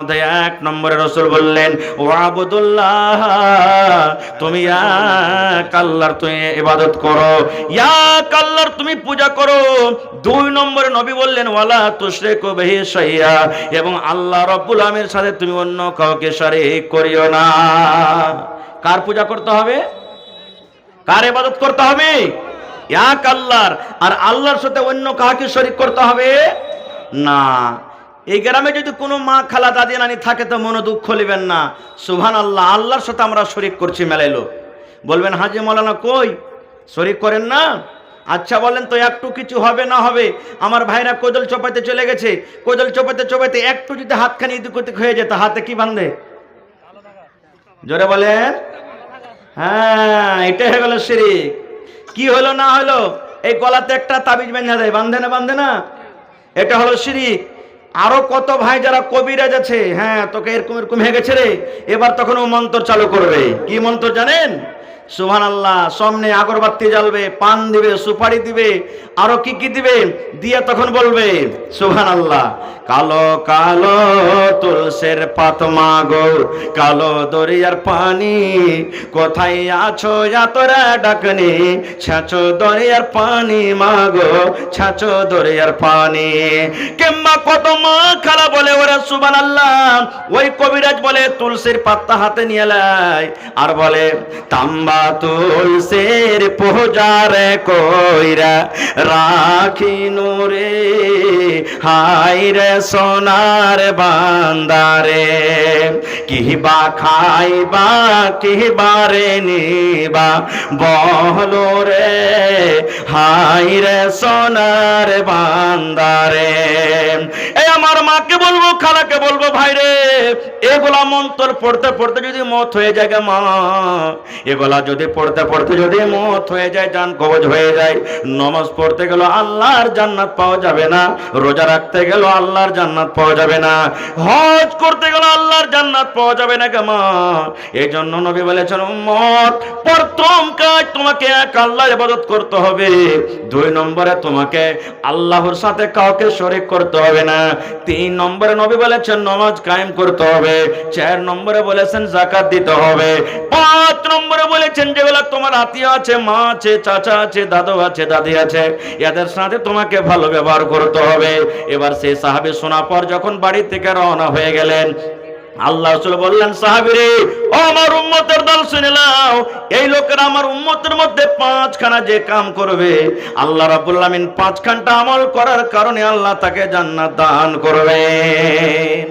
মধ্যে এক নম্বরে রাসূল বললেন ওয়াবুদুল্লাহ, তুমি এক আল্লাহর তুমি ইবাদত করো, এক আল্লাহর তুমি পূজা করো। দুই নম্বরে নবী বললেন ওয়ালা তুশরিকু বিহি শাইআ, এবং আল্লাহ রাব্বুল আলামিনের সাথে তুমি অন্য কাউকে শরীক করিও না। কার পূজা করতে হবে? কার ইবাদত করতে হবে? এক আল্লাহর। আর আল্লাহর সাথে অন্য কাউকে শরীক করতে হবে না। এই গ্রামে যদি কোনো মা, খালা, দাদি, নানি থাকে তো মনে দুঃখ নেবেন না। সুবহানাল্লাহ, আল্লাহর সাথে আমরা শরীক করছি মেলাইলো। বলবেন হাজি মাওলানা কই শরীক করেন না? আচ্ছা বলেন তো একটু কিছু হবে না হবে? আমার ভাইরা কোদল চোপাইতে চলে গেছে, কোদল চোপাইতে চোপাইতে একটু যদি হাতখানি এদিক ওদিক হয়ে যেত, হাতে কি বাঁধে? জোরে বলেন। হ্যাঁ, এটা হয়ে গেল শিরক। কি হলো না হলো? এই গলাতে একটা তাবিজ বেঁধে দেয়, বাঁধে না বাঁধে না? এটা হলো শিরক। আরো কত ভাই যারা কবিরাজ আছে, হ্যাঁ তোকে এরকম এরকম হয়ে গেছে রে, এবার তখন ও মন্ত্র চালু করবে। কি মন্ত্র জানেন? সুবহানাল্লাহ, সামনে আগরবাতি জ্বালবে, পান দিবে, সুপারি দিবে, আরো কি কি দিবে, দিয়ে তখন বলবে সুবহানাল্লাহ, কালো কালো তুলসের পাতা মাগো, কালো দরিয়ার পানি, কোথায় আছো তোরা ডাকনি, ছাঁচো দরিয়ার পানি মাগো, ছাঁচো দরিয়ার পানি। কিংবা কত মা খালা বলে ওরা সুবহানাল্লাহ, ওই কবিরাজ বলে তুলসীর পাতা হাতে নিয়ে লাই আর বলে তাম্বা তুলসীর পূজারে কইরা রাখি নুরে, হাই রে সোনার বান্দারে, কিবা খাইবা কিবারে নিবা বলো রে, হাই রে সোনার বান্দারে। এই আমার মাকে বলবো, খালাকে বলবো, ভাই রে এগুলা মন্ত্র পড়তে পড়তে যদি মত হয়ে যায় মা, এগুলা যদি পড়তে পড়তে যদি মত হয়ে যায়, জান কবজ হয়ে যায়, নামাজ পড়তে গেল আল্লাহর জান্নাত পাওয়া যাবে না, রোজা রাখতে গেল আল্লাহর জান্নাত পাওয়া যাবে না, হজ করতে গেল আল্লাহর জান্নাত পাওয়া যাবে না মা। এই জন্য নবী বলেছেন উম্মত, প্রথম কাজ তোমাকে এক আল্লাহর ইবাদত করতে হবে, দুই নম্বরে তোমাকে আল্লাহর সাথে কাউকে শরীক করতে হবে না, তিন নম্বরে নবী বলেছেন নামাজ কায়েম করতে হবে, চার নম্বরে বলেছেন যাকাত দিতে হবে, পাঁচ নম্বরে বলেছেন যেগুলা তোমার আত্মীয় আছে, মা আছে, চাচা আছে, দাদু আছে, দাদি আছে, এদের সাথে তোমাকে ভালো ব্যবহার করতে হবে। এবার সেই সাহাবী শোনার পর যখন বাড়ি থেকে রওনা হয়ে গেলেন, আল্লাহ রাসূল বললেন সাহাবীরে, ও আমার উম্মতের দল শুনে নাও, এই লোকেরা আমার উম্মতের মধ্যে পাঁচখানা যে কাম করবে, আল্লাহ রাব্বুল আলামিন পাঁচখানটা আমল করার কারণে আল্লাহ তাকে জান্নাত দান করবেন।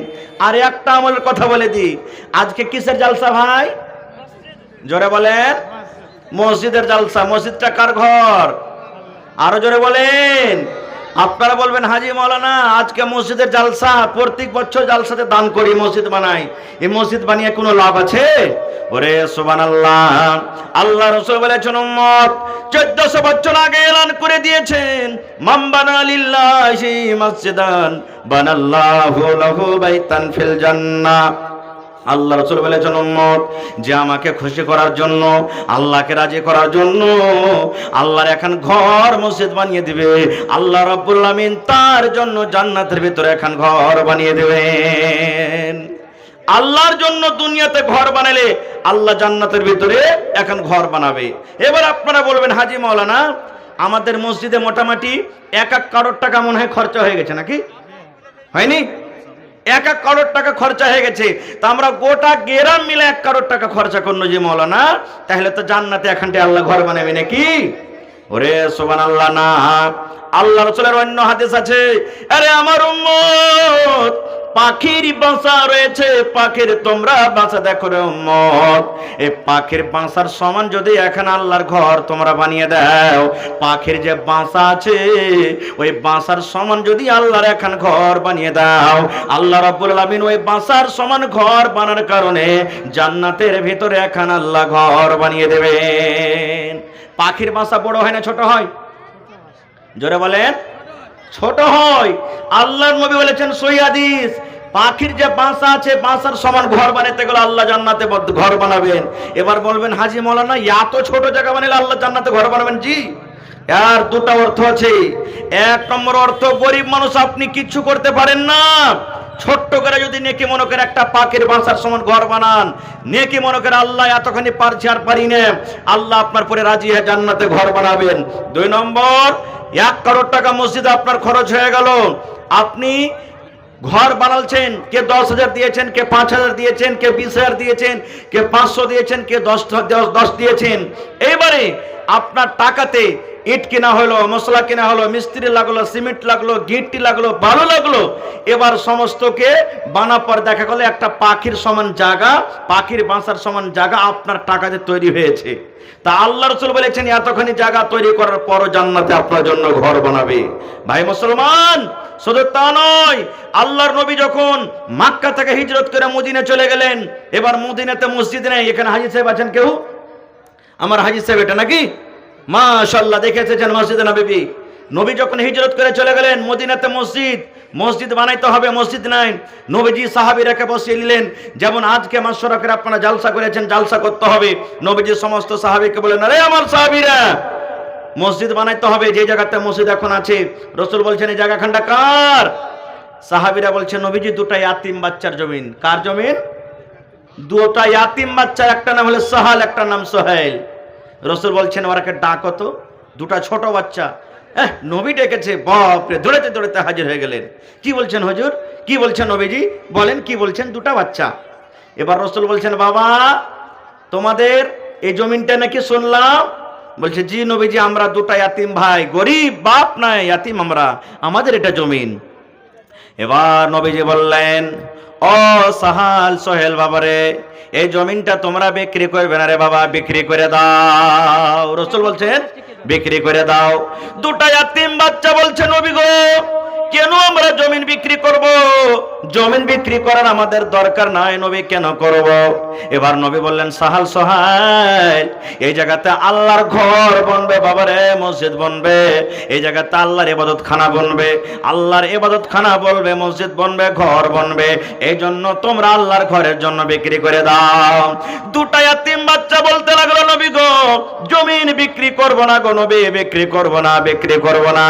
আর একটা আমলের কথা বলে দিই, আজকে কিসের জালসা ভাই? জোরে বলেন। মসজিদের জালসা। মসজিদটা কার ঘর? আরো জোরে বলেন। আপনারা বলবেন হাজি মাওলানা আজকে মসজিদের জালসা, প্রত্যেক বছর জালসাতে দান করি, মসজিদ বানাই, এই মসজিদ বানিয়ে কোনো লাভ আছে? ওরে সুবহানাল্লাহ, আল্লাহ রাসূল বলেছেন উম্মত 1400 বছর আগে এলান করে দিয়েছেন, মান বানা লিল্লাহি মসজিদান বানাল্লাহু লাহু বাইতান ফিল জান্নাহ। আল্লাহ রাসূল বলেছেন উম্মত, যে আমাকে খুশি করার জন্য, আল্লাহকে রাজি করার জন্য আল্লাহর এখন ঘর মসজিদ বানিয়ে দিবে, আল্লাহ রাব্বুল আলামিন তার জন্য জান্নাতের ভিতরে এখন ঘর বানিয়ে দেবেন। আল্লাহর জন্য দুনিয়াতে ঘর বানালে আল্লাহ জান্নাতের ভিতরে এখন ঘর বানাবে। এবার আপনারা বলবেন হাজি মাওলানা আমাদের মসজিদে মোটামুটি 1 কারোর টাকা মনে হয় খরচা হয়ে গেছে, নাকি হয়নি? 1 কারোর টাকা খরচা হয়ে গেছে, তা আমরা গোটা গ্রাম মিলে 1 কারোর টাকা খরচা করলো যে মাওলানা, তাহলে তো জান্নাতে এখানটা আল্লাহ ঘর বানাবে নাকি? ওরে সুবহানাল্লাহ না, আল্লাহ রাসূলের অন্য হাদিস আছে, আরে আমার উম্মত পাখির বাসা রয়েছে, পাখির তোমরা বাসা দেখো রে উম্মত, এই পাখির বাসার সমান যদি এখন আল্লাহর ঘর তোমরা বানিয়ে দাও, পাখির যে বাসা আছে ওই বাসার সমান যদি আল্লাহর এখন ঘর বানিয়ে দাও, আল্লাহ রাব্বুল আলামিন ওই বাসার সমান ঘর বানার কারণে জান্নাতের ভিতরে এখন আল্লাহ ঘর বানিয়ে দেবেন। পাখির বাসা বড় হয় না ছোট হয়? জোরে বলেন। ছোট হয়। আল্লাহর নবী বলেছেন সহিহ হাদিস, পাখির যে বাসা আছে বাসার সমান ঘর বানাতে গেলে আল্লাহ জান্নাতে ঘর বানাবেন। এবার বলবেন হাজি মাওলানা এত ছোট জায়গা বানালে আল্লাহ জান্নাতে ঘর বানাবেন? জি, এর দুটো অর্থ আছে। 1 নম্বর অর্থ, গরিব মানুষ আপনি কিচ্ছু করতে পারেন না, ছোট্ট করে যদি নেকি মনে করে একটা পাখির বাসার সমান ঘর বানান, নেকি মনে করে আল্লাহ এতখানি পারছি আর পারি না, আল্লাহ আপনার পরে রাজি হয়ে জান্নাতে ঘর বানাবেন। 2 নম্বর, 1 করোড় টাকা মসজিদে আপনার খরচ হয়ে গেল, আপনি ঘর বানালছেন, কে 10,000 দিয়েছেন, কে 5,000 দিয়েছেন, কে 20,000 দিয়েছেন, কে 500 দিয়েছেন, কে 10 দিয়েছেন। এইবারে আপনার টাকাতে ইট কেনা হলো, মশলা কেনা হলো, মিস্ত্রি লাগলো, সিমেন্ট লাগলো, গিট্টি লাগলো, বালু লাগলো। এবার সমস্তকে বানাবার দেখা গেল একটা পাখির সমান জায়গা, পাখির বাসার সমান জায়গা আপনার টাকাতে তৈরি হয়েছে। তা আল্লাহ রাসূল বলেছেন এতখানি জায়গা তৈরি করার পরও জান্নাতে আপনার জন্য ঘর বানাবে। ভাই মুসলমান, শুধু তা নয়, আল্লাহর নবী যখন মক্কা থেকে হিজরত করে মদিনা চলে গেলেন, এবার মদিনাতে মসজিদ নেই। এখানে হাজী সাহেব আছেন কেউ? আমার হাজী সাহেব এটা নাকি? মাশাআল্লাহ, দেখে এসেছেন মসজিদে নববী। নবী যখন হিজরত করে চলে গেলেন মদিনাতে মসজিদ বানাইতে হবে, মসজিদ নাই। নবীজি সাহাবীরাকে বসিয়ে নিলেন, যেমন আজকে মাশরা করে আপনারা জালসা করেছেন, জালসা করতে হবে। নবীজি সমস্ত সাহাবীকে বলেন, আরে আমার সাহাবীরা, মসজিদ বানাইতে হবে। যে জায়গাতে মসজিদ এখন আছে, রাসূল বলছেন এই জায়গাখানটা কার? সাহাবীরা বলছেন নবীজি, 2টা ইয়াতিম বাচ্চার জমিন। কার জমিন? 2টা ইয়াতিম বাচ্চা, একটা নাম হলো সাহাল, একটা নাম সোহেল। রাসূল বলছেন ওরাকে ডাকো তো, 2টা ছোট বাচ্চা। নবী ডেকেছে, বাপরে, দৌড়াতে দৌড়াতে হাজির হয়ে গেলেন। কি বলছেন হুজুর? কি বলছেন নবীজি? বলেন কি বলছেন? 2টা বাচ্চা। এবার রাসূল বলছেন, বাবা তোমাদের এই জমিনটা নাকি শুনলাম? বলছে জি নবীজি, আমরা 2টা ইয়াতিম ভাই, গরিব, বাপ নাই, ইয়াতিম আমরা, আমাদের এটা জমিন। এবার নবীজি বললেন, ও সাহাল, সোহেল বাবারে, এই জমিনটা তোমরা বিক্রি করবে না রে বাবা, বিক্রি করে দাও। রাসূল বলছেন বিক্রি করে দাও। 2টা ইয়াতিম বাচ্চা বলছে, নবী গো, কেন আমরা জমিন বিক্রি করব? জমিন বিক্রি করার আমাদের দরকার নাই নবী, কেন করব? এবার নবী বললেন, সাহাল, সোহেল, এই জায়গাতে আল্লাহর ঘর বনবে বাবারে, মসজিদ বনবে, এই জায়গাতে আল্লাহর ইবাদত খানা বনবে, আল্লাহর ইবাদত খানা বলবে, মসজিদ বনবে, ঘর বনবে, এই জন্য তোমরা আল্লাহর ঘরের জন্য বিক্রি করে দাও। 2টা ইয়াতিম বাচ্চা বলতে লাগলো, নবী গো, জমিন বিক্রি করব না গো নবী, বিক্রি করব না, বিক্রি করব না।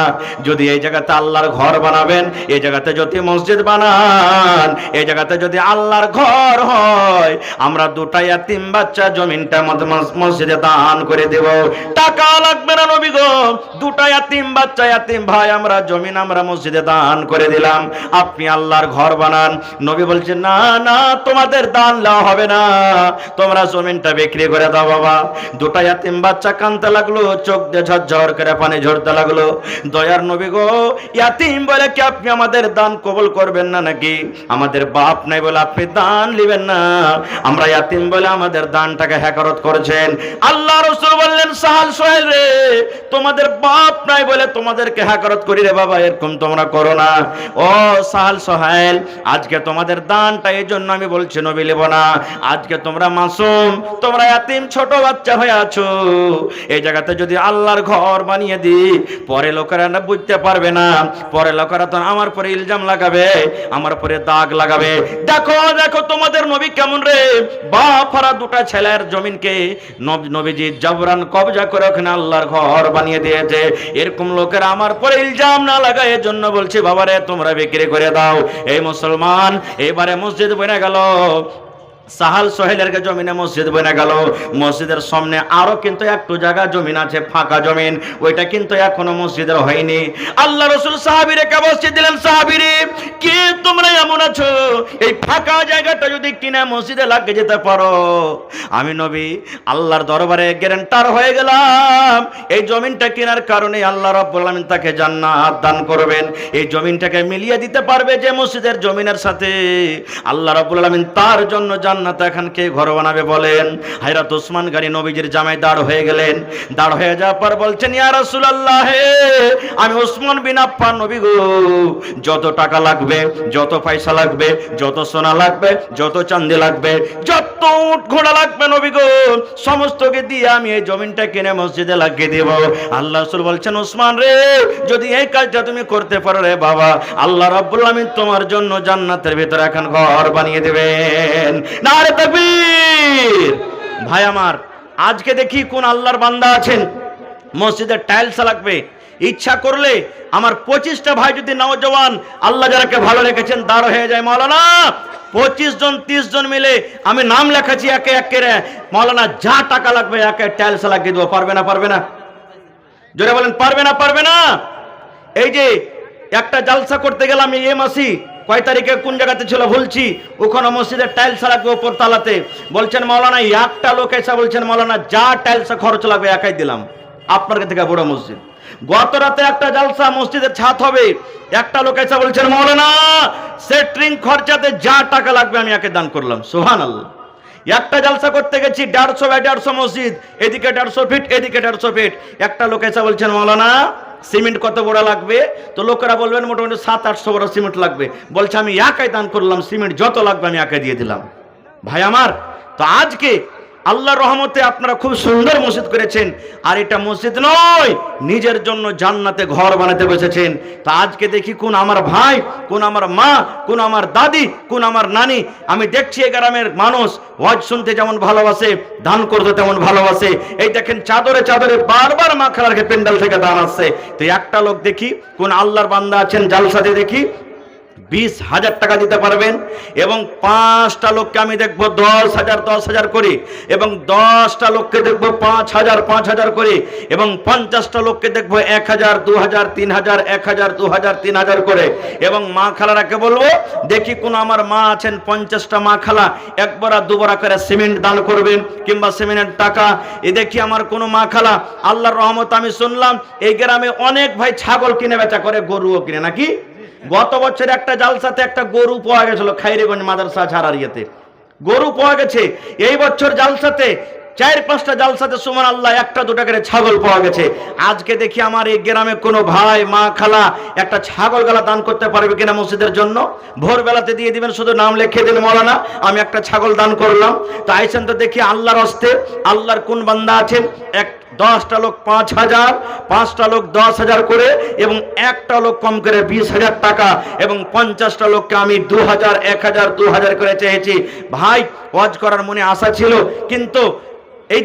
যদি এই জায়গাতে আল্লাহর ঘর বানাবেন, এই জায়গাতে যদি মসজিদ বানান, এই জায়গাতে যদি আল্লাহর ঘর হয়, আমরা 2টা ইয়াতিম বাচ্চা জমিনটা মসজিদে দান করে দেব, টাকা লাগবে না নবী গো। 2টা ইয়াতিম বাচ্চা, ইয়াতিম ভাই, আমরা জমিন আমরা মসজিদে দান করে দিলাম, আপনি আল্লাহর ঘর বানান। নবী বলছেন, না না, তোমাদের দান দেওয়া হবে না, তোমরা জমিনটা বিক্রি করে দাও বাবা। 2টা ইয়াতিম বাচ্চা কাঁদতে লাগলো, চোখ দিয়ে ঝরঝর করে পানি ঝরতে লাগলো। দয়ার নবী গো, ইয়াতিম বলে কি আপনি আমাদের দান কবুল করবেন না নাকি? আমাদের বাপ নাই বলে আপনি দান নেবেন না? আমরা ইয়াতিম বলে আমাদের দানটাকে হেকারত করেছেন। আল্লাহ রাসূল বললেন, সাহাল, সোহেল রে, তোমাদের বাপ নাই বলে তোমাদেরকে হেকারত করি রে বাবা, এরকম তোমরা করো না। ও সাহাল, সোহেল, আজকে তোমাদের দানটা এই জন্য আমি বলছি নবী নেব না, আজকে তোমরা মাসুম, তোমরা ইয়াতিম ছোট বাচ্চা হয়ে আছো। এই জায়গাতে যদি আল্লাহর ঘর বানিয়ে দিই, পরে লোকেরা না বুঝতে পারবে না, পরে লোকেরা তো আমার পরে ইলজাম লাগাবে, আমার পরে দাগ লাগাবে। দেখো দেখো তোমাদের নবী কেমন রে, বাপ হারা 2টা ছেলের জমিনকে নবীজি জবরান কবজা করে ওখানে আল্লাহর ঘর বানিয়ে দিয়েছে। এরকম লোকেরা আমার পরে ইলজাম না লাগায়, এর জন্য বলছি বাবারে তোমরা বিক্রি করে দাও। এই মুসলমান, এবারে মসজিদ বনে গেল, সাহাল সোহেলের জমিনে মসজিদ বনে গেল। মসজিদের সামনে আরো কিন্তু একটু জায়গা জমিন আছে, ফাঁকা জমিন, ওইটা কিন্তু এখনো মসজিদের হয়নি। আল্লাহ রাসূল সাহাবীরে কে বসিয়ে দিলেন, সাহাবীরে কি তোমরা এমন আছো, এই ফাঁকা জায়গাটা যদি কিনা মসজিদে লাগিয়ে যেতে পারো, আমি নবী আল্লাহর দরবারে গ্যারান্টার হয়ে গেলাম, এই জমিনটা কেনার কারণে আল্লাহ রাব্বুল আলামিন তাকে জান্নাত দান করবেন। এই জমিনটাকে মিলিয়ে দিতে পারবে যে মসজিদের জমিনের সাথে, আল্লাহ রাব্বুল আলামিন তার জন্য জান্নাত এখন কে ঘর বানাবে বলেন? হযরত ওসমান গনি নবীজির জামায় দাঁড় হয়ে গেলেন। দাঁড় হয়ে যাওয়ার পর বলছেন, ইয়া রাসূলুল্লাহ, আমি ওসমান বিন আফফান, নবী গো, যত টাকা লাগবে, যত পয়সা লাগবে, যত সোনা লাগবে, যত চাঁদি লাগবে, যত উট ঘোড়া লাগবে নবী গো, সমস্তকে দিয়ে আমি এই জমিনটা কিনে মসজিদে লাগিয়ে দেব। আল্লাহ রাসূল বলছেন, ওসমান রে, যদি এই কাজটা তুমি করতে পারো রে বাবা, আল্লাহ রাব্বুল আলামিন তোমার জন্য জান্নাতের ভিতরে এখন ঘর বানিয়ে দেবেন। নারে তাকবীর। ভাই আমার, আজকে দেখি কোন আল্লাহর বান্দা আছেন মসজিদে টাইলস লাগবে, ইচ্ছা করলে আমার 25টা ভাই যদি নওজওয়ান আল্লাহ যারাকে ভালো রেখেছেন দাঁড় হয়ে যায়, মাওলানা 25 জন 30 জন মিলে আমি নাম লেখাচ্ছি একে একে রে, মাওলানা যা টাকা লাগবে একে টাইলস লাগিয়ে দেবো। পারবে না? পারবে না? জোরে বলেন পারবে না? পারবে না? এই যে একটা জালসা করতে গেলাম এই মাসি, কয় তারিখে কোন জায়গাতে ছিল ভুলছি, ওখানে মসজিদের টাইলস লাগবে উপর তালাতে। বলছেন মাওলানা একটা লোক এসে বলছেন মাওলানা যা টাইলস খরচ লাগবে একাই দিলাম। আপনার থেকে বড় মসজিদ, গত রাতে একটা জালসা মসজিদের ছাদ হবে, একটা লোক এসে বলছেন মাওলানা সেটরিং খরচাতে যা টাকা লাগবে আমি একে দান করলাম। সুবহানাল্লাহ। একটা জালসা করতে গেছি 150 বাই 150 মসজিদ, এদিকে 150 ফিট এদিকে 150 ফিট, একটা লোক এসে বলছেন মাওলানা সিমেন্ট কত বড় লাগবে? তো লোকেরা বলবেন মোটামুটি 700-800 বড় সিমেন্ট লাগবে। বলছে আমি একাই দান করলাম, সিমেন্ট যত লাগবে আমি একাই দিয়ে দিলাম। ভাই আমার, তো আজকে আল্লাহর রহমতে আপনারা খুব সুন্দর মসজিদ করেছেন, আর এটা মসজিদ নয়, নিজের জন্য জান্নাতে ঘর বানাতে বসেছেন। তা আজকে দেখি কোন আমার ভাই, কোন আমার মা, কোন আমার দাদি, কোন আমার নানি, আমি দেখছি এই গ্রামের মানুষ ওয়াজ শুনতে যেমন ভালোবাসে, দান করতে তেমন ভালোবাসে। এই দেখেন চাদরে চাদরে বারবার মা খালারকে পেন্ডাল থেকে দান আসছে। তো একটা লোক দেখি কোন আল্লাহর বান্দা আছেন জালসাতে দেখি 20,000 টাকা দিতে পারবেন, এবং 5টা লোককে আমি দেখবো 10,000 করে, এবং 10টা লোককে দেখবো 5,000 করে, এবং 50টা লোককে দেখবো 1,000, 2,000, 3,000, 1,000, 2,000, 3,000 করে। এবং মা খালারাকে বলবো দেখি কোন আমার মা আছেন 50টা মা খালা একবারা দুবারা করে সিমেন্ট দান করবেন, কিংবা সিমেন্টের টাকা। এ দেখি আমার কোন মা খালা, আল্লাহর রহমত আমি শুনলাম এই গ্রামে অনেক ভাই ছাগল কিনে বেচা করে, গরুও কিনে নাকি। গত বছর একটা জালসাতে একটা গরু পাওয়া গেছিল খাইরেগঞ্জ মাদ্রাসা ছাড়ারিয়াতে, গরু পাওয়া গেছে। এই বছর জালসাতে 4-5টা জালসাতে সুবহানাল্লাহ 1-2টা করে ছাগল পাওয়া গেছে। আজকে দেখি আমার এই গ্রামে কোনো ভাই মা খালা একটা ছাগল গালা দান করতে পারবে কিনা মসজিদের জন্য? ভোরবেলাতে দিয়ে দিবেন, শুধু নাম লিখে দিন মাওলানা আমি একটা ছাগল দান করলাম। তো আইসেন তো দেখি আল্লাহর হস্তে, আল্লাহর কোন বান্দা আছেন 10টা লোক 5,000, 5টা লোক 10,000 করে, এবং একটা লোক কম করে 20,000 টাকা, এবং 50টা লোককে আমি 2,000, 1,000, 2,000 করে চেয়েছি। ভাই ওয়াজ করার মনে আশা ছিল, কিন্তু এই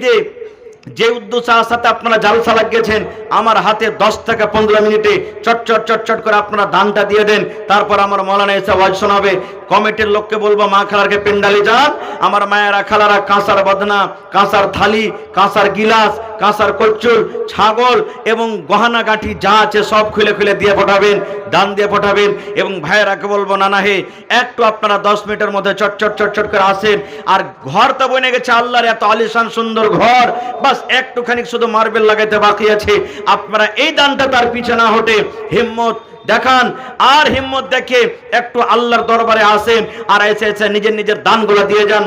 যে উদ্দেশ্যের সাথে আপনারা জালসা লাগিয়েছেন, আমার হাতে 10 থেকে 15 মিনিটে চটচট করে আপনারা দানটা দিয়ে দেন। তারপর আমার মাওলানা এসে ওয়াজ শোনাবে। কমিটির লোককে বলবো মা খালারকে পেন্ডালে যান, আমার মায়েরা খালারা কাঁসার বদনা, কাঁসার থালি, কাঁসার গিলাস, কাঁসার কচ্চুর, ছাগল এবং গহনা গাঁঠি যা আছে সব খুলে খুলে দিয়ে পাঠাবেন, দান দিয়ে পাঠাবেন। এবং ভাইয়েরাকে বলবো না হে একটু আপনারা 10 মিনিটের মধ্যে চটচট করে আসেন। আর ঘর তো বনে গেছে আল্লাহর এত আলিশান সুন্দর ঘর, বাস একটুখানি শুধু মার্বেল লাগাইতে বাকি আছে। আপনারা এই দানটা তার পিছে না হটে হিম্মত দেখান, আর হিম্মত দেখে একটু আল্লাহর দরবারে আসেন, আর এসে নিজের দানগুলো দিয়ে যান।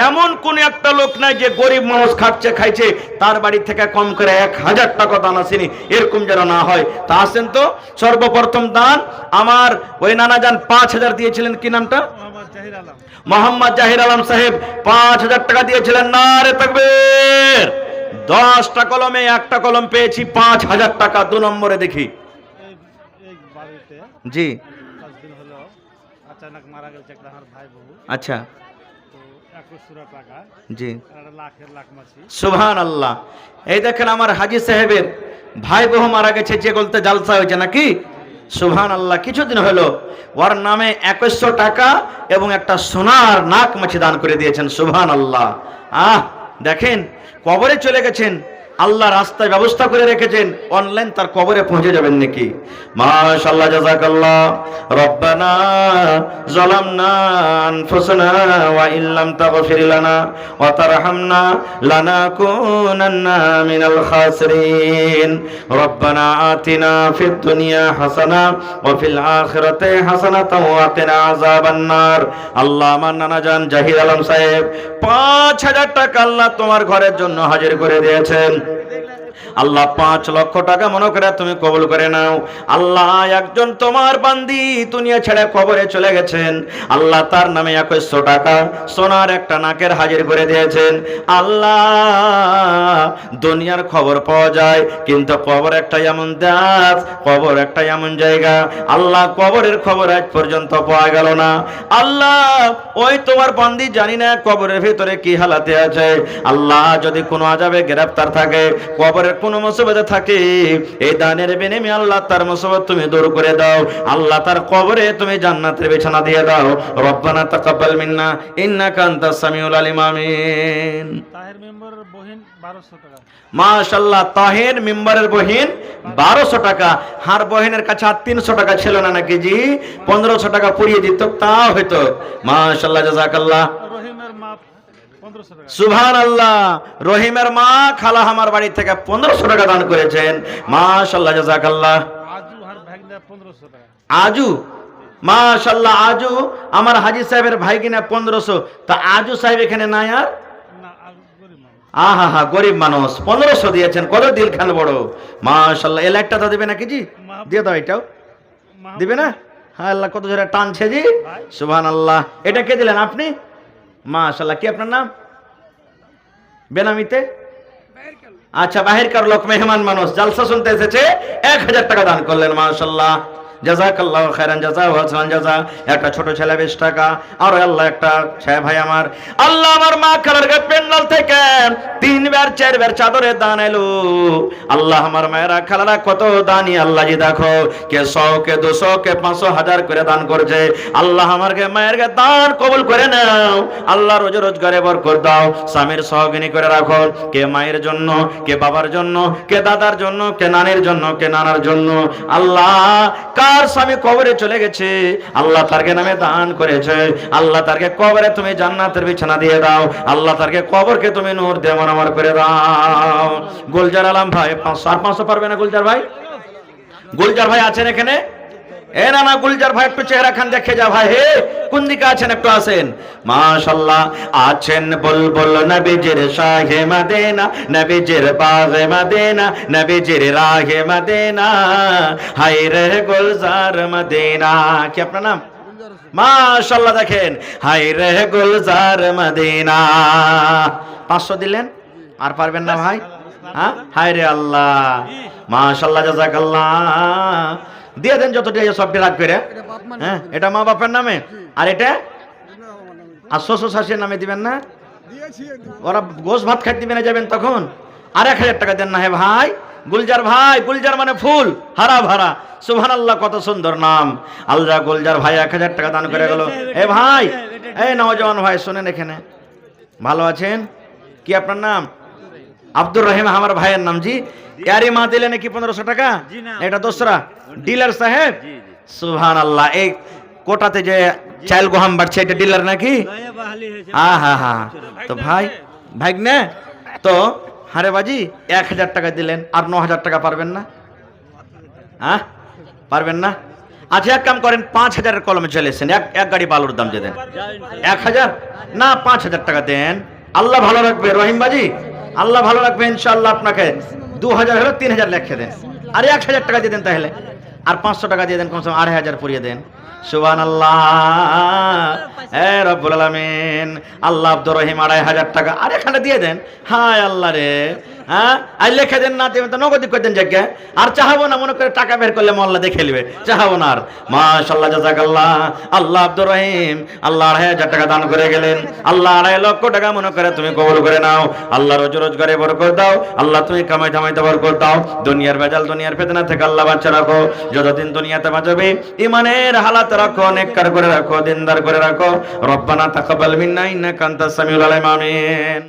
এমন কোন একটা লোক নাই যে গরিব মানুষ খাইছে তার বাড়ি থেকে কম করে 1,000 টাকা দান আসেনি, এরকম যেন না হয়। তা আসেন তো সর্বপ্রথম দান আমার ওই নানা যান 5,000 দিয়েছিলেন, কি নামটা? মোহাম্মদ জাহির আলম সাহেব 5,000 টাকা দিয়েছিলেন। নারে তাকবীর। 10টা কলমে একটা কলম পেয়েছি 5,000 টাকা। 2 নম্বরে দেখি জি अचानक मारा गया एक भाई बहू। अच्छा तो 21 টাকা জি লাখের লাখ মাছি। সুবহানাল্লাহ। এই দেখেন আমার হাজী সাহেবের ভাই বহু মারা গেছে, যে বলতে জালসা হয়েছে নাকি। সুবহানাল্লাহ। কিছুদিন হলো ওর নামে 2100 টাকা এবং একটা সোনার নাক মাছি দান করে দিয়েছেন। সুবহানাল্লাহ। দেখেন কবরে চলে গেছেন, আল্লাহ রাস্তায় ব্যবস্থা করে রেখেছেন, অনলাইন তার কবরে পৌঁছে যাবেন নাকি। মাশাআল্লাহ, জাযাকাল্লাহ। রব্বানা যালামনা আনফুসানা ওয়া ইল্লাম তাগফির লানা ওয়া তারহামনা লানাকুনান্না মিনাল খাসিরিন। রব্বানা আতিনা ফিদ দুনিয়া হাসানা ওয়া ফিল আখিরাতি হাসানাতাও ওয়া কিনা আযাবান নার। আল্লাহ আমার নানা জান জাহির আলম সাহেব 5,000 টাকা আল্লাহ তোমার ঘরের জন্য হাজির করে দিয়েছেন। আল্লাহ 5 লক্ষ টাকা মনে করে তুমি কবুল করে নাও। আল্লাহ একজন তোমার বান্দি দুনিয়া ছেড়ে কবরে চলে গেছেন, আল্লাহ তার নামে 2100 টাকা সোনার একটা নাকের হাজির করে দিয়েছেন। আল্লাহ দুনিয়ার খবর পাওয়া যায়, কিন্তু কবর একটা এমন দাস, কবর একটা এমন জায়গা, আল্লাহ কবরের খবর আজ পর্যন্ত পাওয়া গেল না। আল্লাহ ওই তোমার বান্দি জানি না কবরের ভিতরে কি হালাতে আছে। আল্লাহ যদি কোনো আযাবে গ্রেফতার থাকে, কবর কবরের কোন মুসিবতে থাকে, এই দানের বিনিময়ে আল্লাহ তার মুসিবত তুমি দূর করে দাও। আল্লাহ তার কবরে তুমি জান্নাতের বিছানা দিয়ে দাও। রব্বানা তাকাব্বাল মিন্না ইন্নাকা আনতাস সামিউল আলিম। আমিন। তাহের মেম্বারের বহিন 1200 টাকা। মাশাআল্লাহ, তাহের মেম্বারের বহিন 1200 টাকা। হার বহিনের কাছে আর 300 টাকা ছিল না নাকি জি? 1500 টাকা পুড়িয়ে দিত তা হয়তো। মাশাআল্লাহ, জাযাকাল্লাহ। রহিমের মা 1500 টাকা। সুবহানাল্লাহ, রহিমের মা খালা আমার বাড়ি থেকে 1500 টাকা দান করেছেন। মাশাআল্লাহ, জাযাকাল্লাহ। আজু হার ভাগনা 1500 টাকা। আজু, মাশাআল্লাহ, আজু আমার হাজী সাহেবের ভাইগিনা 1500। তা আজু সাহেব এখানে নাই আর? না, আজু গরিব মানুষ। আহা হা, গরিব মানুষ 1500 দিয়েছেন, কত দিল খান বড়। মাশাআল্লাহ, এই লাইটটা তো দিবে নাকি জি? দিয়ে দাও, এটাও দিবে না? হ্যাঁ, আল্লাহ কত জোরে টানছে জি। সুবহানাল্লাহ। এটা কে দিলেন আপনি? মাশাআল্লাহ। কি আপনার নাম? বেনামিতে? আচ্ছা, বাহিরকার লোক, মেহমান মানুষ, জালসা শুনতে এসেছে, 1000 টাকা দান করলেন। মাশাআল্লাহ, জাযাকাল্লাহু খাইরান জাযা ওয়া হাসানান জাযা। একটা ছোট ছেলে 20 টাকা। আর আল্লাহ একটা ছেলে ভাই আমার, আল্লাহ আমার মা খালার পেন্ডাল থেকে 3 বার 4 বার চাদরের দান এলো। আল্লাহ আমার মায়েরা খালারা কত দানি আল্লাহ জি দেখো, কে 100 কে 200 কে 500 1000 করে দান করছে। আল্লাহ আমারকে মায়েরকে দান কবুল করে নাও। আল্লাহ রোজ রোজগারে বরকত দাও, স্বামীর সহগিনী করে রাখো। কে মায়ের জন্য, কে বাবার জন্য, কে দাদার জন্য, কে নানির জন্য, কে নানার জন্য। আল্লাহ কার স্বামী কবরে চলে গেছে, আল্লাহ তারকে নামে দান করেছে, আল্লাহ তারকে কবরে তুমি জান্নাতের বিছানা দিয়ে দাও। আল্লাহ তারকে কবরকে তুমি নূর দিয়ে মনোমর করে দাও। গুলজার আলম ভাই 500 আর 500 পারবে না গুলজার ভাই? গুলজার ভাই আছেন এখানে? এ না না, গুলজার ভাই একটু চেহারা খান দেখে যা ভাই। হে, কোন দিকে আছেন একটু আসেন। মাশাআল্লাহ, আছেন বুলবুল নবীজির শাহে মদিনা, নবীজির বাগে মদিনা, নবীজির রাহে মদিনা, হায় রে গুলজার মদিনা। কি আপনার নাম? মাশাআল্লাহ, দেখেন, হায় রে গুলজার মদিনা। 500 দিলেন, আর পারবেন না ভাই? হ্যাঁ, হায় রে আল্লাহ। মাশাআল্লাহ, জাযাকাল্লাহ। দিয়ে দেন যতটা সবটি রাখ করে। হ্যাঁ, এটা মা বাপের নামে, আর এটা আর শ্বশুর শাশুড়ির নামে দিবেন না? ওরা গোশ ভাত খাইতে দিবে না, যাবেন তখন। আর 1000 টাকা দেন না। হে ভাই গুলজার ভাই, গুলজার মানে ফুল, হারা ভরা। সুবহানাল্লাহ, কত সুন্দর নাম। আল্লাহ গুলজার ভাই 1000 টাকা দান করে গেল। এ ভাই, এই নওজওয়ান ভাই শোনেন এখানে, ভালো আছেন? কি আপনার নাম? আব্দুর রহিম আমার ভাইয়ের নাম জি। ইয়ারি মা দিলে নাকি 1500 টাকা? এটা দোসরা ডিলার সাহেব। সুবহানাল্লাহ, এই কোটাতে যে চাল গোহাম বাড়ছে এটা ডিলার নাকি? হ্যাঁ হ্যাঁ হ্যাঁ। তো ভাই ভাগ্নে তো হারে বাজি 1000 টাকা দিলেন, আর 9000 টাকা পারবেন না? হ্যাঁ, পারবেন না? আচ্ছা, এক কাম করেন, 5000 কলমে চলে এসেছেন, এক গাড়ি বালুর দাম দিয়ে দেন। 1000 না, 5000 টাকা দেন। আল্লাহ ভালো রাখবে রহিম বাজি, আল্লাহ ভালো রাখবে ইনশাআল্লাহ। আপনাকে 2000 হলো 3000 লিখে দেন, আর 1000 টাকা দিয়ে দেন তাহলে, আর 500 টাকা দিয়ে দেন, কমসে কম 2500 পুরিয়ে দেন। সুবহানাল্লাহ, হে রব্বুল আলামিন। আল্লাহ আব্দুর রহিম 2500 টাকা আর এখানে দিয়ে দেন। হায় আল্লাহ রে, হ্যাঁ, আর লিখে দেন না দেবেন তো নগদি করে দেন জায়গা। আর চাহাবো না, মনে করে টাকা বের করলে মোল্লা দেখে নেবে, চাহাবো না আর। মাশাআল্লাহ, জাযাকাল্লাহ। আল্লাহ আব্দুর রহিম আল্লাহ 2500 টাকা দান করে গেলেন। আল্লাহ 2.5 লক্ষ টাকা মনে করে তুমি কবুল করে নাও। আল্লাহ রোজ রোজগারে বরকত দাও। আল্লাহ তুমি কামাই ধামাইতে বরকত দাও। দুনিয়ার ভেজাল, দুনিয়ার ফিতনা থেকে আল্লাহ বাঁচা রাখো। যতদিন দুনিয়াতে বাঁচবে ইমানের হালাত রাখো, নেককার করে রাখো, দিনদার করে রাখো। রব্বানা তাকাব্বাল মিন্না ইন্নাকা আনতাস সামিউল আলিম। আমিন।